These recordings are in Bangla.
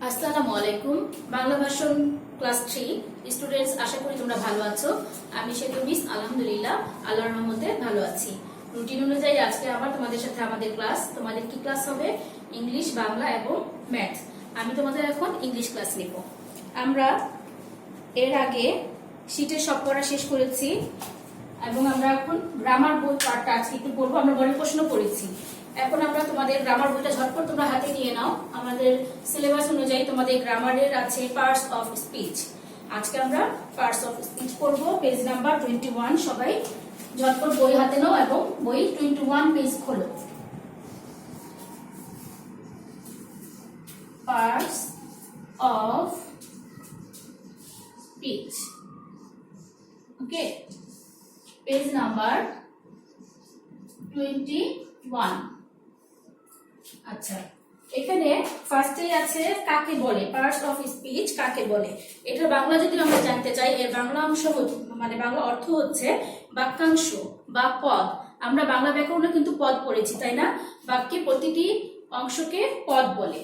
আসসালামু আলাইকুম। বাংলা ভাষণ ক্লাস 3 স্টুডেন্টস, আশা করি তোমরা ভালো আছো। আমি সেতু মিস আলহামদুলিল্লাহ আল্লাহর রহমতে ভালো আছি। রুটিন অনুযায়ী আজকে আবার তোমাদের সাথে আমাদের ক্লাস। তোমাদের কি ক্লাস হবে? ইংলিশ, বাংলা এবং ম্যাথ। আমি তোমাদের এখন ইংলিশ ক্লাস নিব। আমরা এর আগে শীটের সব পড়া শেষ করেছি এবং আমরা এখন গ্রামার বই পার্টটা আজকে একটু পড়বো। আমরা বড় প্রশ্ন পড়েছি। এখন আমরা তোমাদের গ্রামার বইটা ঝটপট তোমরা হাতে নিয়ে নাও। আমাদের সিলেবাস অনুযায়ী তোমাদের গ্রামারের আছে পার্টস অফ স্পিচ। আজকে আমরা পার্টস অফ স্পিচ পড়ব, পেজ নাম্বার 21। সবাই ঝটপট বই হাতে নাও এবং বই 21 পেজ খোলো। Parts of speech, okay, page number 21। আচ্ছা, এখানে ফার্স্টে আছে কাকে বলে, পার্টস অফ স্পিচ কাকে বলে। এটা বাংলা যদি আমরা জানতে চাই, এর বাংলা অংশ মানে বাংলা অর্থ হচ্ছে বাক্যাংশ বা পদ। আমরা বাংলা ব্যাকরণে কিন্তু পদ পড়েছি, তাই না? বাক্যে প্রতিটি অংশকে পদ বলে।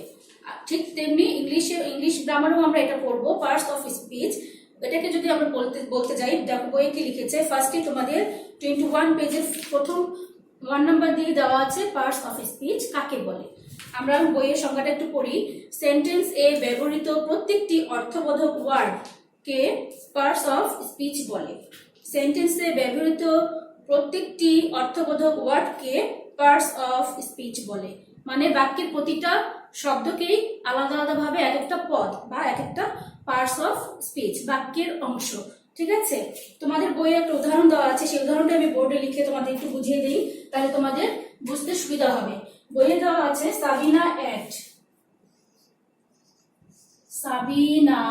ঠিক তেমনি ইংলিশ গ্রামারও আমরা এটা পড়বো, পার্টস অফ স্পিচ। এটাকে যদি আমরা বলতে যাই, দেখো বইয়ে কি লিখেছে। ফার্স্টে তোমাদের 21 পেজের প্রথম 1 নাম্বার দিয়ে দেওয়া আছে পার্টস অফ স্পিচ কাকে বলে। আমরা বইয়ের সংজ্ঞাটা একটু পড়ি। সেন্টেন্স এ ব্যবহৃত প্রত্যেকটি অর্থবোধক ওয়ার্ড কে পার্টস অফ স্পিচ বলে। সেন্টেন্সে ব্যবহৃত প্রত্যেকটি অর্থবোধক ওয়ার্ড কে পার্টস অফ স্পিচ বলে। মানে বাক্যের প্রতিটা শব্দকেই আলাদা আলাদা ভাবে এক একটা পদ বা এক একটা পার্টস অফ স্পিচ, বাক্যের অংশ। ঠিক আছে, তোমাদের বইয়ে একটা উদাহরণ দেওয়া আছে, সেই উদাহরণটা আমি বোর্ডে লিখে তোমাদের একটু বুঝিয়ে দিই, তাহলে তোমাদের বুঝতে সুবিধা হবে। বইয়ে দেওয়া আছে সাবিনা এট। সাবিনা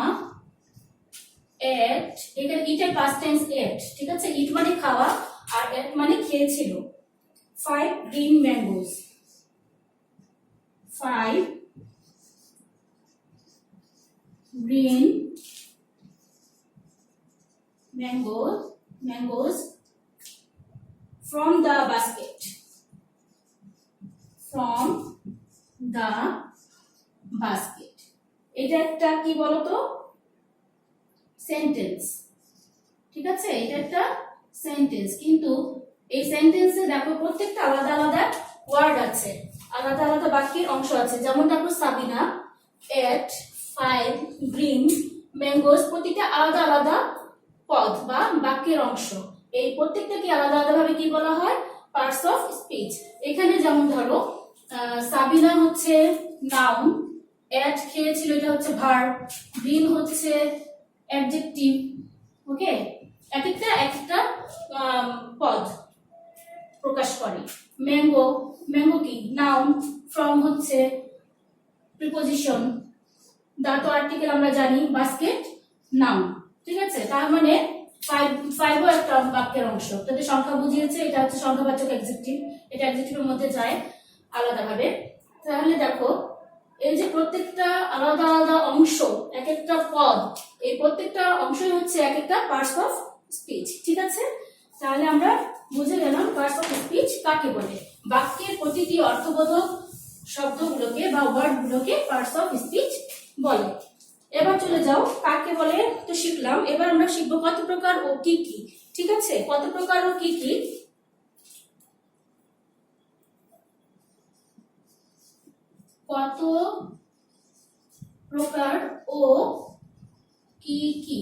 এট, এখানে ইট এর পাস্ট টেন্স এট। ঠিক আছে, ইট মানে খাওয়া আর এট মানে খেয়েছিল। 5 green mangoes. 5 green mangoes from the basket. From the basket. এটা একটা কি বলতো? সেন্টেন্স। ঠিক আছে, এটা একটা সেন্টেন্স, কিন্তু এই সেন্টেন্সে দেখো প্রত্যেকটা আলাদা আলাদা ওয়ার্ড আছে, আলাদা আলাদা বাক্যের অংশ আছে। যেমন দেখো সাবিনা এট 5 গ্রিন ম্যাঙ্গোস, প্রতিটা আলাদা আলাদা পদ বা বাক্যের অংশ। এই প্রত্যেকটাকে আলাদা আলাদা ভাবে কি বলা হয়? Parts of speech. এখানে যেমন ধরো সাবিনা হচ্ছে নাউন, এট খেয়েছিল এটা হচ্ছে ভার্ব, গ্রিন হচ্ছে অ্যাডজেক্টিভ। ওকে, এক একটা পদ প্রকাশ করে। ম্যাঙ্গো কি? নাউন। ফ্রম হচ্ছে প্রিপোজিশন। দা তো আর্টিকেল আমরা জানি। Basket noun. ঠিক আছে, তার মানে 5ও একটা বাক্যের অংশ। তাদের সংখ্যা বুঝিয়েছে, এটা হচ্ছে সংখ্যাবাচক অ্যাডজেক্টিভ, এটা অ্যাডজেক্টিভের মধ্যে যায় আলাদাভাবে। তাহলে দেখো এই যে প্রত্যেকটা আলাদা আলাদা অংশ, এক একটা পদ, এই প্রত্যেকটা অংশই হচ্ছে এক একটা পার্টস অফ স্পিচ। ঠিক আছে, তাহলে আমরা বুঝে গেলাম পার্টস অফ স্পিচ কাকে বলে। বাক্যের প্রতিটি অর্থবোধক শব্দগুলোকে বা ওয়ার্ডগুলোকে পার্টস অফ স্পিচ বলে। এবার চলে যাও কাকে বলে তো শিখলাম। এবার আমরা শিখবো কত প্রকার ও কি কি। ঠিক আছে, কত প্রকার ও কি কি। কত প্রকার ও কি কি।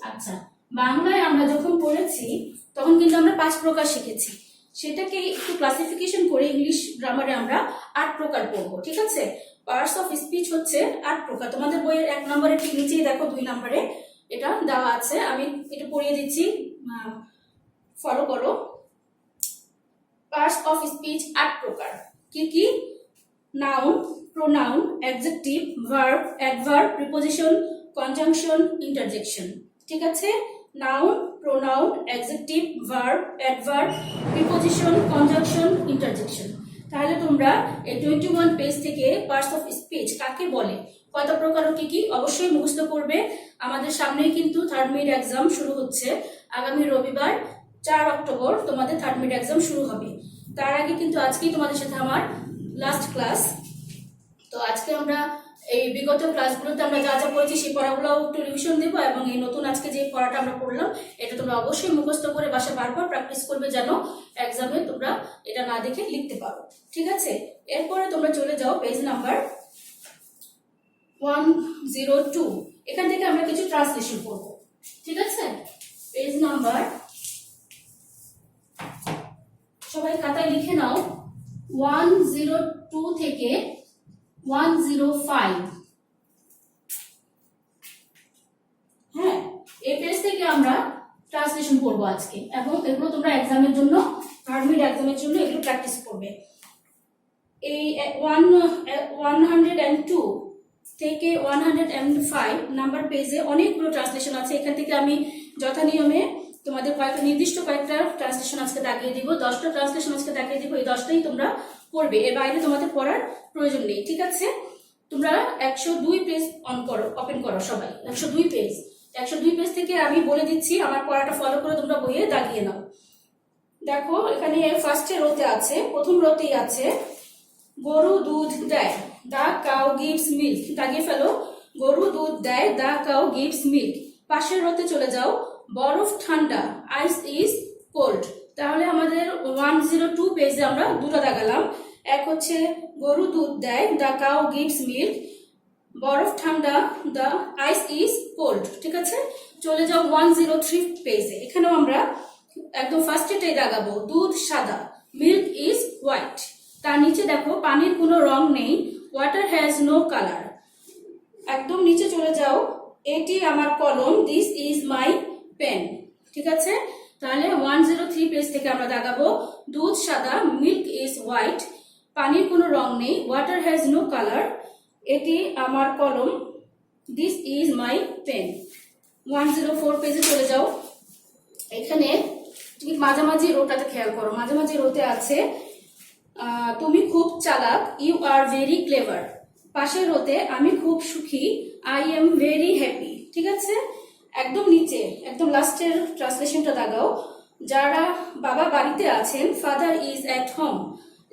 আচ্ছা, বাংলায় আমরা যখন পড়েছি তখন কিন্তু আমরা 5 প্রকার শিখেছি, সেটাকে একটু ক্লাসিফিকেশন করে ইংলিশ গ্রামারে আমরা 8 প্রকার পড়বো। ঠিক আছে, পার্টস অফ স্পিচ হচ্ছে 8 প্রকার। তোমাদের বইয়ের 1 নম্বরের ঠিক নিচেই দেখো 2 নম্বরে এটা দেওয়া আছে, আমি এটা পড়িয়ে দিচ্ছি, ফলো করো। পার্টস অফ স্পিচ 8 প্রকার। কি কি? Noun, pronoun, adjective, verb, adverb, preposition, conjunction, interjection. ঠিক আছে, noun, pronoun, adjective, verb, adverb, preposition, conjunction, interjection. তাহলে তোমরা এই 21 পেজ থেকে পার্টস অফ স্পিচ কাকে বলে, কত প্রকার ও কি কি অবশ্যই মুখস্থ করবে। আমাদের সামনেই কিন্তু থার্ড মিড এক্সাম শুরু হচ্ছে। আগামী রবিবার 4 অক্টোবর তোমাদের থার্ড মিড এক্সাম শুরু হবে। তার আগে কিন্তু আজকেই তোমাদের সাথে আমার লাস্ট ক্লাস। তো আজকে আমরা এই বিগত ক্লাসগুলোতে আমরা যা যা পড়েছি সেই পড়াগুলো একটু রিভিশন দেবো, এবং এই নতুন আজকে যে পড়াটা আমরা পড়লাম এটা তোমরা অবশ্যই মুখস্থ করে বাসায় বারবার প্র্যাকটিস করবে, যেন এক্সামে তোমরা এটা না দেখে লিখতে পারো। ঠিক আছে, এরপরে তোমরা চলে যাও পেজ নাম্বার 102। এখান থেকে আমরা কিছু ট্রান্সলেশন করবো। ঠিক আছে, পেজ নাম্বার, সবাই খাতায় লিখে নাও, 102 থেকে 105। হ্যাঁ, এই পেজ থেকে আমরা ট্রান্সলেশন করবো আজকে, এবং এগুলো তোমরা এক্সামের জন্য, থার্ড মিড এক্সামের জন্য এগুলো প্র্যাকটিস করবে। এই 102 থেকে 105 নাম্বার পেজে অনেকগুলো ট্রান্সলেশন আছে। এখান থেকে আমি যথানিয়মে তোমাদের কয়েকটা ট্রান্সলেশন আজকে দেখিয়ে দিব, 10টা ট্রান্সলেশন আজকে দেখিয়ে দিব। এই 10টাই তোমরা পড়বে, এর বাইরে তোমাদের পড়ার প্রয়োজন নেই। ঠিক আছে, তোমরা 102 পেজ ওপেন করো সবাই। 102 পেজ থেকে আমি বলে দিচ্ছি, আমার পড়াটা ফলো করে তোমরা বইয়ে দাগিয়ে নাও। দেখো এখানে ফার্স্টে রোতে আছে, প্রথম রোতেই আছে গরু দুধ দেয়, দা কাউ গিভস মিল্ক। দাগিয়ে ফেলো, গরু দুধ দেয়, দা কাউ গিভস মিল্ক। পাশের রোতে চলে যাও, বরফ ঠান্ডা, আইস ইজ কোল্ড। তাহলে আমাদের 102 পেজে আমরা দুটো দাগালাম, এক হচ্ছে গরু দুধ দেয়, দা কাউ গিভস মিল্ক, বরফ ঠান্ডা, দা আইস ইজ কোল্ড। ঠিক আছে, চলে যাও 103 পেজে। এখানেও আমরা একদম ফার্স্টেটাই দাগাবো, দুধ সাদা, মিল্ক ইজ হোয়াইট। তার নিচে দেখো পানির কোনো রং নেই, ওয়াটার হ্যাজ নো কালার। একদম নিচে চলে যাও, এটি আমার কলম, দিস ইজ মাই পেন। ঠিক আছে, তাহলে 103 পেজ থেকে আমরা দাগাবো, দুধ সাদা, মিল্ক ইজ হোয়াইট, পানির কোনো রং নেই, ওয়াটার হ্যাজ নো কালার, এটি আমার কলম, দিস ইজ মাই পেন। 104 পেজে চলে যাও, এখানে ঠিক মাঝামাঝি রোটাতে খেয়াল করো, মাঝামাঝি রোতে আছে তুমি খুব চালাক, ইউ আর ভেরি ক্লেভার। পাশের রোতে আমি খুব সুখী, আই এম ভেরি হ্যাপি। ঠিক আছে, একদম নিচে একদম লাস্টের ট্রান্সলেশনটা দাগাও, যারা বাবা বাড়িতে আছেন, ফাদার ইজ অ্যাট হোম।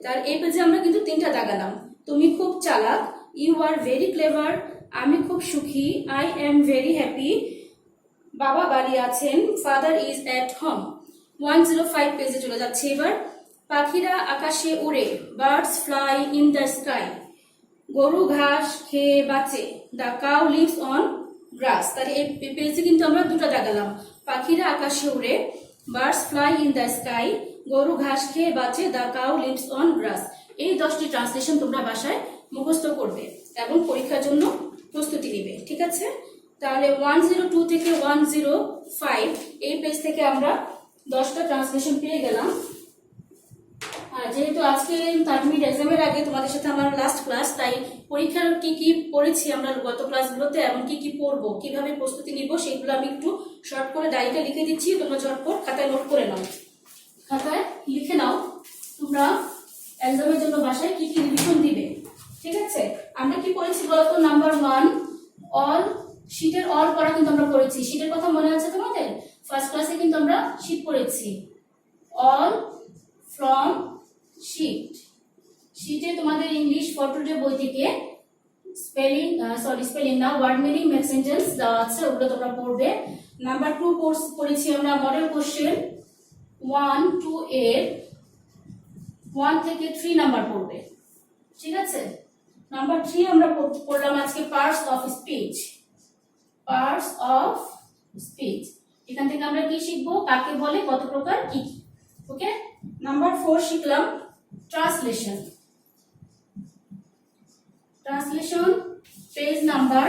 তার এই পেজে আমরা কিন্তু 3টা দাগালাম, তুমি খুব চালাক, ইউ আর ভেরি ক্লেভার, আমি খুব সুখী, আই এম ভেরি হ্যাপি, বাবা বাড়ি আছেন, ফাদার ইজ অ্যাট হোম। 105 পেজে চলে যাচ্ছে এবার, পাখিরা আকাশে উড়ে, birds fly in the sky, গরু ঘাস খেয়ে বাঁচে, the cow lives on grass. তাহলে এই পেজে কিন্তু আমরা দুটো দাগালাম, পাখিরা আকাশে উড়ে, birds fly in the sky, গরু ঘাস খেয়ে বাঁচে, the cow lives on grass. এই 10টি ট্রান্সলেশন তোমরা বাসায় মুখস্থ করবে এবং পরীক্ষার জন্য প্রস্তুতি নেবে। ঠিক আছে, তাহলে 102 থেকে 105 এই পেজ থেকে আমরা 10টা ট্রান্সলেশন পেয়ে গেলাম। আর যেহেতু আজকে থার্ড মিড এক্সামের আগে তোমাদের সাথে আমার লাস্ট ক্লাস, তাই পরীক্ষার কি কি পড়েছি আমরা গত ক্লাসগুলোতে এবং কি কি পড়বো, কিভাবে প্রস্তুতি নিব, সেগুলো আমি একটু শর্ট করে ডায়েরিতে লিখে দিচ্ছি, তোমরা ঝটপট খাতায় নোট করে নাও। খাতায় লিখে নাও তোমরা এক্সামের জন্য বাসায় কি কি রিভিশন দিবে। ঠিক আছে, আমরা কি পড়েছি বলতো? নাম্বার 1 অল, শীটের অল পড়া কিন্তু আমরা পড়েছি। শীটের কথা মনে আছে তোমাদের? ফার্স্ট ক্লাসে কিন্তু আমরা শীট পড়েছি, অল ফ্রম শীট। শীটে তোমাদের ইংলিশ ফটোডে বই থেকে স্পেলিং না, ওয়ার্ড মিনিং, মেক সেন্টেন্স দেওয়া আছে, ওগুলো তোমরা পড়বে। নাম্বার 2 পড়েছি আমরা মডেল কোশ্চেন 1 to 8, 1 থেকে 3 নাম্বার পড়বে। ঠিক আছে, নাম্বার 3 আমরা পড়লাম আজকে parts of speech. Parts of speech, এখান থেকে আমরা কি শিখবো? কাকে বলে, কত প্রকার, কি কি। ওকে, নাম্বার 4 শিখলাম ট্রান্সলেশন। ট্রান্সলেশন পেজ নাম্বার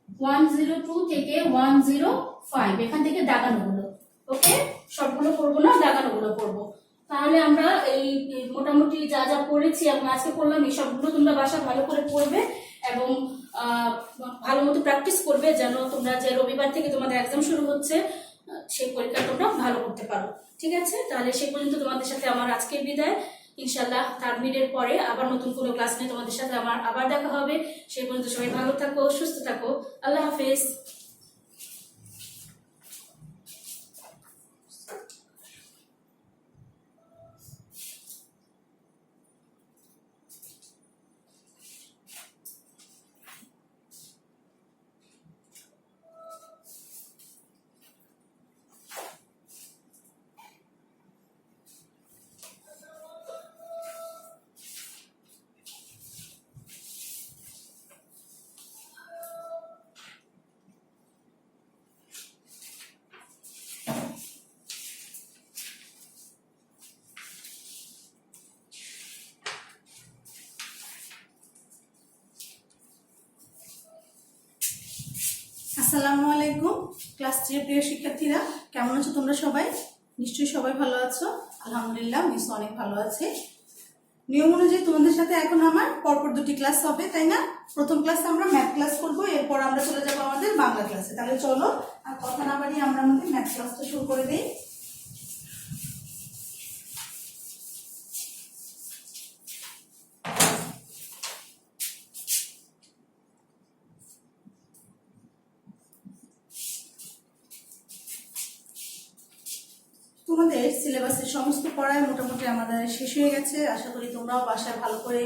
102 থেকে 105, এখান থেকে দাগানোগুলো। ওকে, সবগুলো পড়বো না, দাগানোগুলো পড়বো। তাহলে আমরা এই মোটামুটি যা যা পড়েছি এবং আজকে পড়লাম, এই সবগুলো তোমরা বাসা ভালো করে পড়বে এবং ভালো মতো প্র্যাকটিস করবে, যেন তোমরা যে রবিবার থেকে তোমাদের এক্সাম শুরু হচ্ছে সেই পরীক্ষা তোমরা ভালো করতে পারো। ঠিক আছে, তাহলে সে পর্যন্ত তোমাদের সাথে আমার আজকের বিদায়। ইনশাল্লাহ থার্ড মিডের পরে আবার নতুন কোনো ক্লাস নিয়ে তোমাদের সাথে আমার আবার দেখা হবে। সেই পর্যন্ত সবাই ভালো থাকো, সুস্থ থাকো। আল্লাহ হাফেজ। আসসালামু আলাইকুম ক্লাস 3 এর প্রিয় শিক্ষার্থীরা, কেমন আছো তোমরা সবাই? নিশ্চয়ই সবাই ভালো আছো। আলহামদুলিল্লাহ, মিস অনেক ভালো আছে। নিয়ম অনুযায়ী তোমাদের সাথে এখন আমার পরপর দুটি ক্লাস হবে, তাই না? প্রথম ক্লাসে আমরা ম্যাথ ক্লাস করব, এরপর আমরা চলে যাব আমাদের বাংলা ক্লাসে। তাহলে চলো আর কথা না বাড়িয়ে আমরা আমাদের ম্যাথ ক্লাসটা শুরু করে দিই। তোমাদের সিলেবাসের সমস্ত পড়ায় মোটামুটি আমাদের শেষ হয়ে গেছে। আশা করি তোমরাও বাসায় ভালো করে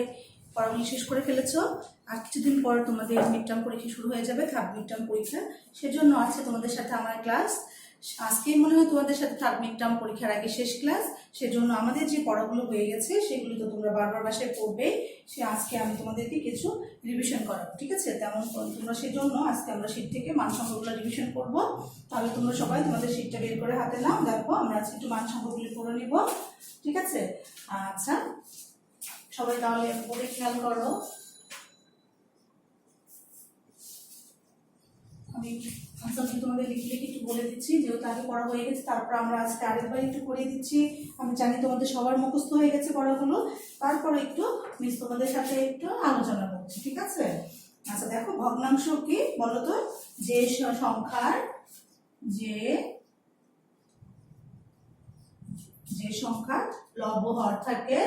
পড়াগুলি শেষ করে ফেলেছো। আর কিছুদিন পর তোমাদের মিড টার্ম পরীক্ষা শুরু হয়ে যাবে, থার্ড মিড টার্ম পরীক্ষা। সেজন্য আছে তোমাদের সাথে আমার ক্লাস। আজকেই মনে হয় তোমাদের সাথে থার্ড মিড টার্ম পরীক্ষার আগে শেষ ক্লাস। সেজন্য আমাদের যে পড়াগুলো হয়ে গেছে সেগুলি তো তোমরা বারবার বাসায় পড়বে। আজকে আমি তোমাদেরকে কিছু রিভিশন করাবো, ঠিক আছে? তেমন তোমরা সেজন্য আজকে আমরা শীট থেকে মানসংখ্যাগুলো রিভিশন করব। তাহলে তোমরা সবাই তোমাদের শীটটা বের করে হাতে নাও। দেখো আমরা আজকে একটু মানসংখ্যাগুলি করে নিব, ঠিক আছে? আচ্ছা, সবাই তাহলে বলে খেয়াল করো। আমি আনসারটি তোমাদের লিখে লিখে একটু বলে দিচ্ছি, যেহেতু আগে পড়া হয়ে গেছে। তারপর আমরা আজকে আরেকবার একটু করে দিচ্ছি। আমি জানি তোমাদের সবার মুখস্থ হয়ে গেছে পড়াগুলো, তারপরে একটু মিস তোমাদের সাথে একটু আলোচনা করছি, ঠিক আছে? আচ্ছা দেখো, ভগ্নাংশ কি বলতো? যে সংখ্যার যে সংখ্যার লব হর থাকে,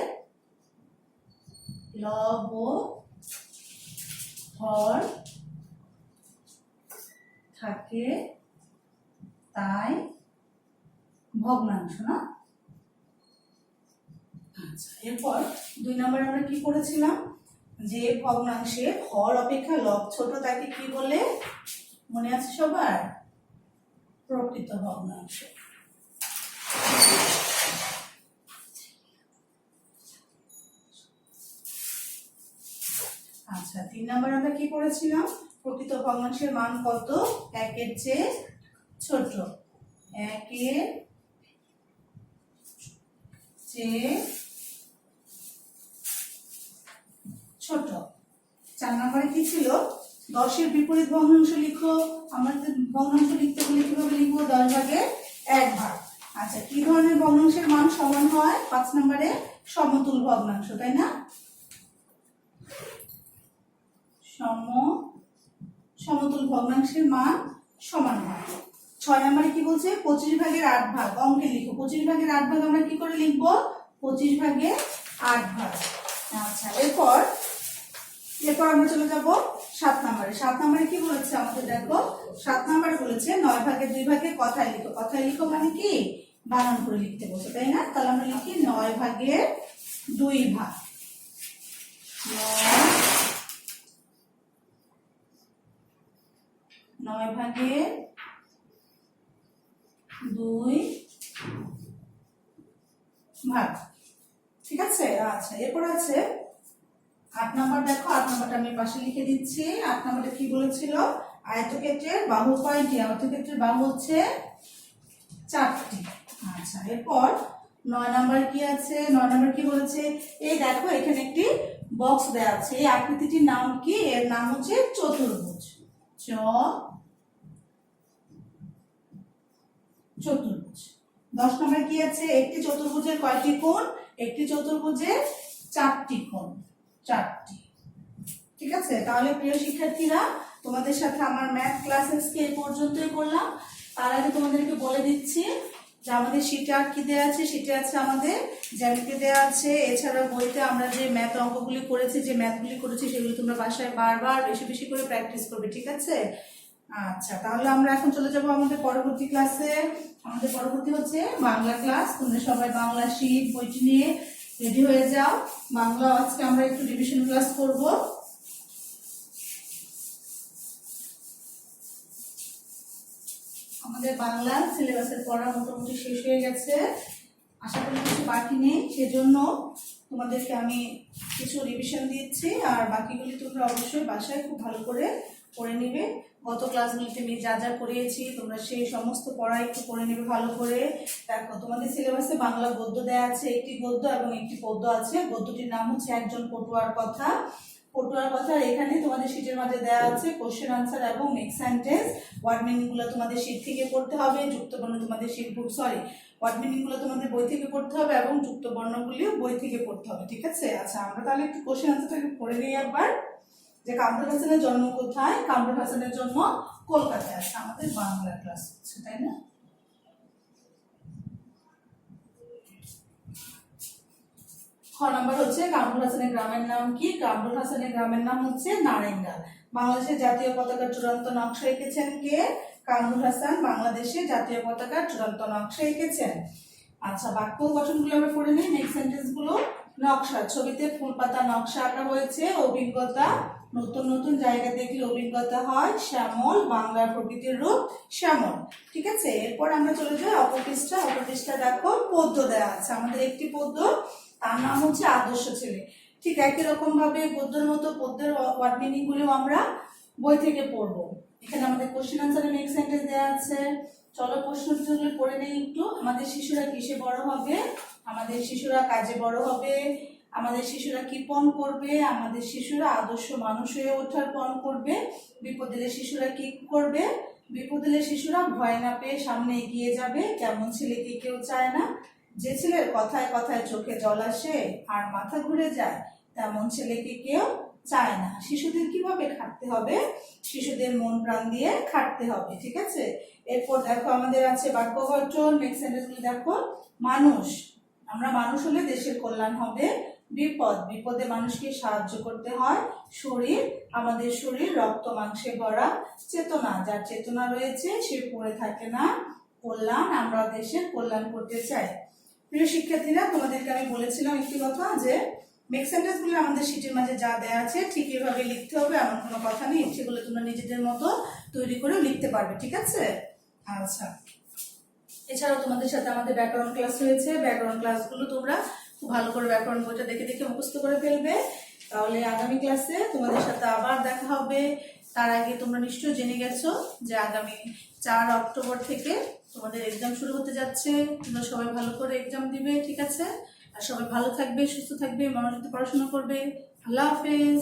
লব হর থাকে তাই ভগ্নাংশ, না? আচ্ছা, এরপর 2 নম্বর আমরা কি করেছিলাম? যে ভগ্নাংশে হর অপেক্ষা লব ছোট তাকে কি বলে? মনে আছে সবার? প্রকৃত ভগ্নাংশ। আচ্ছা, 3 নম্বর আমরা কি করেছিলাম? প্রকৃত ভগ্নাংশের মান কত? 1 এর চেয়ে ছোট, 1 এর চেয়ে ছোট। 4 নম্বরে কি ছিল? 10 এর বিপরীত ভগ্নাংশ লিখো। আমাদের ভগ্নাংশ লিখতে হলে কিভাবে লিখবো? 10 ভাগের 1 ভাগ। আচ্ছা, কি ধরনের ভগ্নাংশের মান সমান হয়? 5 নম্বরে সমতুল ভগ্নাংশ, তাই না? সমতুল ভগ্নাংশের মান সমান হয়। 6 নম্বরে কি বলছে? 25 ভাগের 8 ভাগ। অঙ্কে লিখো। 25 ভাগের 8 ভাগ আমরা কি করে লিখবো? 25 ভাগের 8 ভাগ। আচ্ছা, এরপর আমরা চলে যাব 7 নম্বরে। 7 নম্বরে কি বলেছে আমাদের? দেখো, 7 নম্বরে বলেছে 9 ভাগের 2 ভাগে কথায় লিখো। কথায় লিখো মানে কি? বানান করে লিখতে বলছে, তাই না? তাহলে আমরা লিখি 9 ভাগের 2 ভাগ। 9 ভাগের 2 ভাগ, ঠিক আছে? আচ্ছা, এরপর আছে 8 নম্বর। দেখো, 8 নম্বরটা আমি পাশে লিখে দিচ্ছি। 8 নম্বরে কি বলেছিল? আয়তক্ষেত্রের বাহু কয়টি? আয়তক্ষেত্রের বাহু হচ্ছে 4টি। আচ্ছা, এরপর 9 নম্বর কি আছে? 9 নম্বর কি বলেছে? এই দেখো, এখানে একটি বক্স দেওয়া আছে। এই আকৃতিটির নাম কি? এর নাম হচ্ছে চতুর্ভুজ। চতুর্ভুজ। 10 নম্বর কি আছে? একটি চতুর্ভুজের কয়টি কোণ? একটি চতুর্ভুজের 4টি কোণ, 4টি। ঠিক আছে? তাহলে প্রিয় শিক্ষার্থীরা, তোমাদের সাথে আমার ম্যাথ ক্লাস আজকে এই পর্যন্তই করলাম। তার আগে তোমাদেরকে বলে দিচ্ছি যে আমাদের শীটে আর কি দেওয়া আছে। শীটে আছে আমাদের জ্যামিতি দেওয়া আছে। এছাড়া বইতে আমরা যে ম্যাথ অঙ্কগুলি করেছি, যে ম্যাথগুলি করেছি, সেগুলো তোমরা বাসায় বারবার বেশি বেশি করে প্র্যাকটিস করবে, ঠিক আছে? আচ্ছা, তাহলে আমরা এখন চলে যাব আমাদের পরবর্তী ক্লাসে। আমাদের পরবর্তী হচ্ছে বাংলা ক্লাস। তোমরা সবাই বাংলা শীট বইটি নিয়ে রেডি হয়ে যাও। বাংলা আজকে আমরা একটু রিভিশন ক্লাস করব। আমাদের বাংলা সিলেবাসের পড়া মোটামুটি শেষ হয়ে গেছে। আশা করি কিছু বাকি নেই, সেজন্য তোমাদেরকে আমি কিছু রিভিশন দিচ্ছি। আর বাকিগুলি তোমরা অবশ্যই বাসায় খুব ভালো করে পড়ে নিবে। গত ক্লাসগুলিতে আমি যা যা করিয়েছি তোমরা সেই সমস্ত পড়া একটু পড়ে নেবে ভালো করে। দেখো, তোমাদের সিলেবাসে বাংলা গদ্য দেওয়া আছে, একটি গদ্য এবং একটি পদ্য আছে। গদ্যটির নাম হচ্ছে একজন পটুয়ার কথা। পটুয়ার কথা এখানে তোমাদের শীটের মাঝে দেওয়া আছে কোশ্চেন আনসার এবং নেক্সট সেন্টেন্স। ওয়ার্ড মিনিং গুলো তোমাদের শীট থেকে পড়তে হবে, যুক্ত বর্ণ তোমাদের শীট বুক ওয়ার্ড মিনিং গুলো তোমাদের বই থেকে পড়তে হবে এবং যুক্ত বর্ণগুলিও বই থেকে পড়তে হবে, ঠিক আছে? আচ্ছা, আমরা তাহলে একটু কোশ্চেন আনসারটাকে পড়ে নিই একবার। যে কামরুল হাসানের জন্ম কোথায়? কামরুল হাসানের জন্ম কলকাতায়। আছে আমাদের বাংলা ক্লাস হচ্ছে, তাই না? খ নাম্বার হচ্ছে কামরুল হাসানের গ্রামের নাম কি? কামরুল হাসানের গ্রামের নাম হচ্ছে নারেঙ্গা। বাংলাদেশের জাতীয় পতাকার চূড়ান্ত নকশা এঁকেছেন কে? কামরুল হাসান বাংলাদেশের জাতীয় পতাকার চূড়ান্ত নকশা এঁকেছেন। আচ্ছা, বাক্য গঠনগুলো আমরা পড়ে নিই। নেক্সট সেন্টেন্স গুলো। নকশা, ছবিতে ফুল পাতা নকশা আঁকা হয়েছে। অভিজ্ঞতা, নতুন নতুন জায়গা দেখলে অভিজ্ঞতা হয়। শ্যামল, বাংলার প্রকৃতির রূপ শ্যামল, ঠিক আছে? এরপর আমরা চলে যাই অপপৃষ্ঠা। অপপৃষ্ঠা দেখো পদ্য দেওয়া আছে আমাদের একটি পদ্য, তার নাম হচ্ছে আদর্শ ছেলে। ঠিক একই রকম ভাবে গদ্যের মতো পদ্যের ওয়ার্ড মিনিং গুলো আমরা বই থেকে পড়বো। এখানে আমাদের কোশ্চেন আনসারের নেক্সট সেন্টেন্স দেওয়া আছে। চলো প্রশ্নগুলো পড়ে নেই একটু। আমাদের শিশুরা কিসে বড় হবে? আমাদের শিশুরা কাজে বড় হবে। আমাদের শিশুরা কি পণ করবে? আমাদের শিশুরা আদর্শ মানুষ হয়ে ওঠার পণ করবে। বিপদ এলে শিশুরা কি করবে? বিপদ এলে শিশুরা ভয় না পেয়ে সামনে এগিয়ে যাবে। কেমন ছেলেকে কেউ চায় না? যে ছেলের কথায় কথায় চোখে জল আসে আর মাথা ঘুরে যায়, তেমন ছেলেকে কেউ চায় না। শিশুদের কিভাবে খাটতে হবে? শিশুদের মন প্রাণ দিয়ে খাটতে হবে, ঠিক আছে? এরপর দেখো আমাদের আছে বাক্য গঠন। নেক্সট সেন্টেন্সগুলো দেখো। মানুষ, আমরা মানুষ হলে দেশের কল্যাণ হবে। বিপদ, বিপদে মানুষকে সাহায্য করতে হয়। শরীর, আমাদের শরীর রক্ত মাংসে ভরা। চেতনা, যার চেতনা রয়েছে সে পড়ে থাকে না। কল্যাণ, আমরা দেশের কল্যাণ করতে চাই। প্রিয় শিক্ষার্থীরা, তোমাদেরকে আমি বলেছিলাম একটি কথা, যে নেক্সট সেন্টেন্স গুলো আমাদের শীটের মাঝে যা দেওয়া আছে ঠিক এভাবে লিখতে হবে, এমন কোনো কথা নেই। সেগুলো তোমরা নিজেদের মতো তৈরি করেও লিখতে পারবে, ঠিক আছে? আচ্ছা, এছাড়াও তোমাদের সাথে আমাদের ব্যাকরণ ক্লাস হয়েছে। ব্যাকরণ ক্লাসগুলো তোমরা খুব ভালো করে ব্যাকরণ বইটা দেখে দেখে মুখস্থ করে ফেলবে। তাহলে আগামী ক্লাসে তোমাদের সাথে আবার দেখা হবে। তার আগে তোমরা নিশ্চয়ই জেনে গেছো যে আগামী 4 অক্টোবর থেকে তোমাদের এক্সাম শুরু হতে যাচ্ছে। তোমরা সবাই ভালো করে এক্সাম দিবে, ঠিক আছে? আর সবাই ভালো থাকবে, সুস্থ থাকবে, মনোযোগ দিয়ে পড়াশোনা করবে। আল্লাহ হাফেজ।